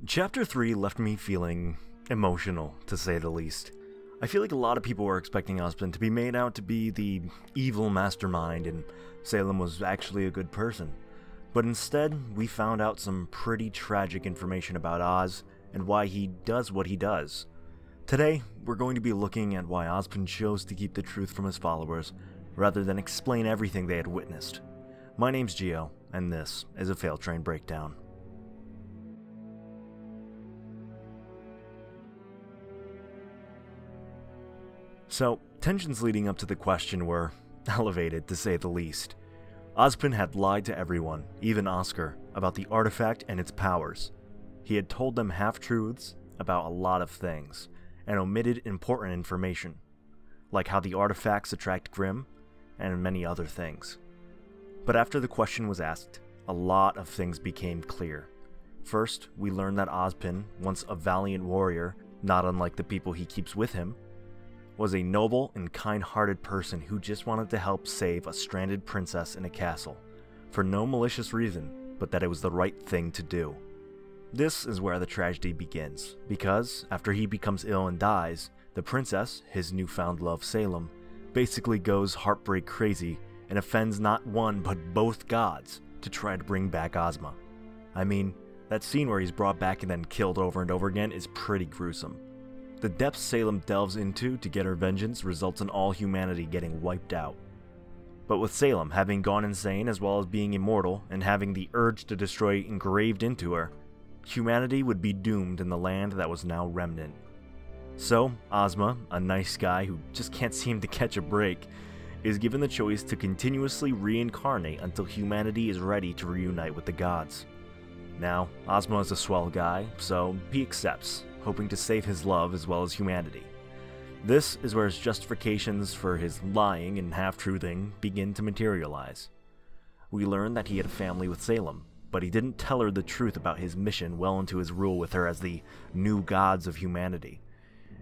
Chapter 3 left me feeling emotional, to say the least. I feel like a lot of people were expecting Ozpin to be made out to be the evil mastermind and Salem was actually a good person. But instead, we found out some pretty tragic information about Oz and why he does what he does. Today, we're going to be looking at why Ozpin chose to keep the truth from his followers, rather than explain everything they had witnessed. My name's Gio, and this is a Fail Train Breakdown. So, tensions leading up to the question were elevated, to say the least. Ozpin had lied to everyone, even Oscar, about the artifact and its powers. He had told them half-truths about a lot of things, and omitted important information, like how the artifacts attract Grimm, and many other things. But after the question was asked, a lot of things became clear. First, we learned that Ozpin, once a valiant warrior, not unlike the people he keeps with him, was a noble and kind-hearted person who just wanted to help save a stranded princess in a castle, for no malicious reason, but that it was the right thing to do. This is where the tragedy begins, because after he becomes ill and dies, the princess, his newfound love Salem, basically goes heartbreak crazy and offends not one but both gods to try to bring back Ozma. I mean, that scene where he's brought back and then killed over and over again is pretty gruesome. The depths Salem delves into to get her vengeance results in all humanity getting wiped out. But with Salem having gone insane as well as being immortal and having the urge to destroy engraved into her, humanity would be doomed in the land that was now remnant. So, Ozma, a nice guy who just can't seem to catch a break, is given the choice to continuously reincarnate until humanity is ready to reunite with the gods. Now, Ozma is a swell guy, so he accepts, hoping to save his love as well as humanity. This is where his justifications for his lying and half-truthing begin to materialize. We learn that he had a family with Salem, but he didn't tell her the truth about his mission well into his rule with her as the new gods of humanity.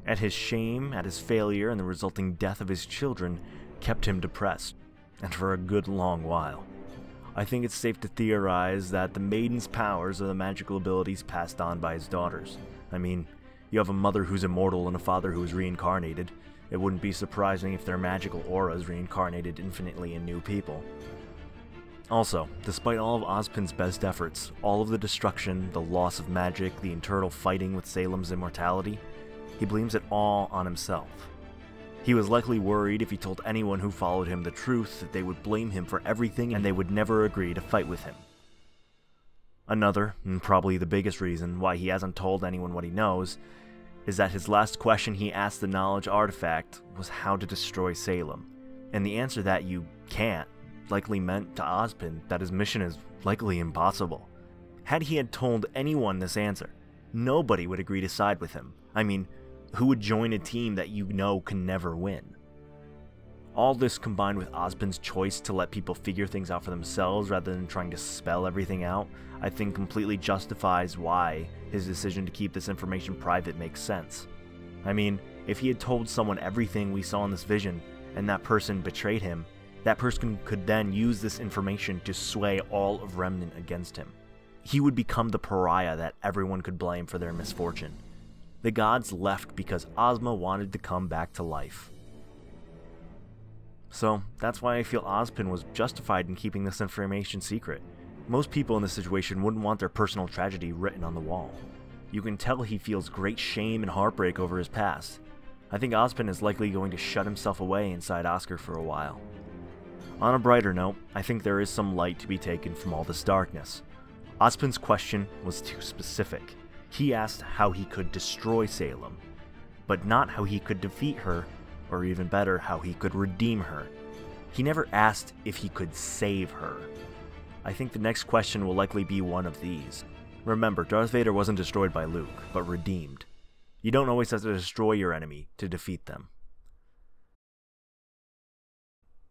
And his shame at his failure and the resulting death of his children kept him depressed, and for a good long while. I think it's safe to theorize that the maiden's powers are the magical abilities passed on by his daughters. I mean, you have a mother who's immortal and a father who is reincarnated. It wouldn't be surprising if their magical auras reincarnated infinitely in new people. Also, despite all of Ozpin's best efforts, all of the destruction, the loss of magic, the internal fighting with Salem's immortality, he blames it all on himself. He was likely worried if he told anyone who followed him the truth that they would blame him for everything and they would never agree to fight with him. Another, and probably the biggest reason why he hasn't told anyone what he knows, is that his last question he asked the knowledge artifact was how to destroy Salem, and the answer that you can't likely meant to Ozpin that his mission is likely impossible. Had he had told anyone this answer, nobody would agree to side with him. I mean, who would join a team that you know can never win? All this combined with Ozpin's choice to let people figure things out for themselves rather than trying to spell everything out, I think completely justifies why his decision to keep this information private makes sense. I mean, if he had told someone everything we saw in this vision, and that person betrayed him, that person could then use this information to sway all of Remnant against him. He would become the pariah that everyone could blame for their misfortune. The gods left because Ozma wanted to come back to life. So, that's why I feel Ozpin was justified in keeping this information secret. Most people in this situation wouldn't want their personal tragedy written on the wall. You can tell he feels great shame and heartbreak over his past. I think Ozpin is likely going to shut himself away inside Oscar for a while. On a brighter note, I think there is some light to be taken from all this darkness. Ozpin's question was too specific. He asked how he could destroy Salem, but not how he could defeat her, or even better, how he could redeem her. He never asked if he could save her. I think the next question will likely be one of these. Remember, Darth Vader wasn't destroyed by Luke, but redeemed. You don't always have to destroy your enemy to defeat them.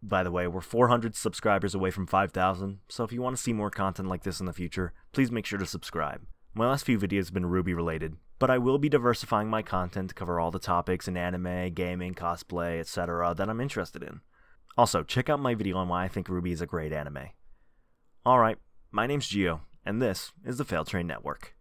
By the way, we're 400 subscribers away from 5,000, so if you want to see more content like this in the future, please make sure to subscribe. My last few videos have been RWBY related, but I will be diversifying my content to cover all the topics in anime, gaming, cosplay, etc. that I'm interested in. Also, check out my video on why I think RWBY is a great anime. Alright, my name's Gio, and this is the Fail Train Network.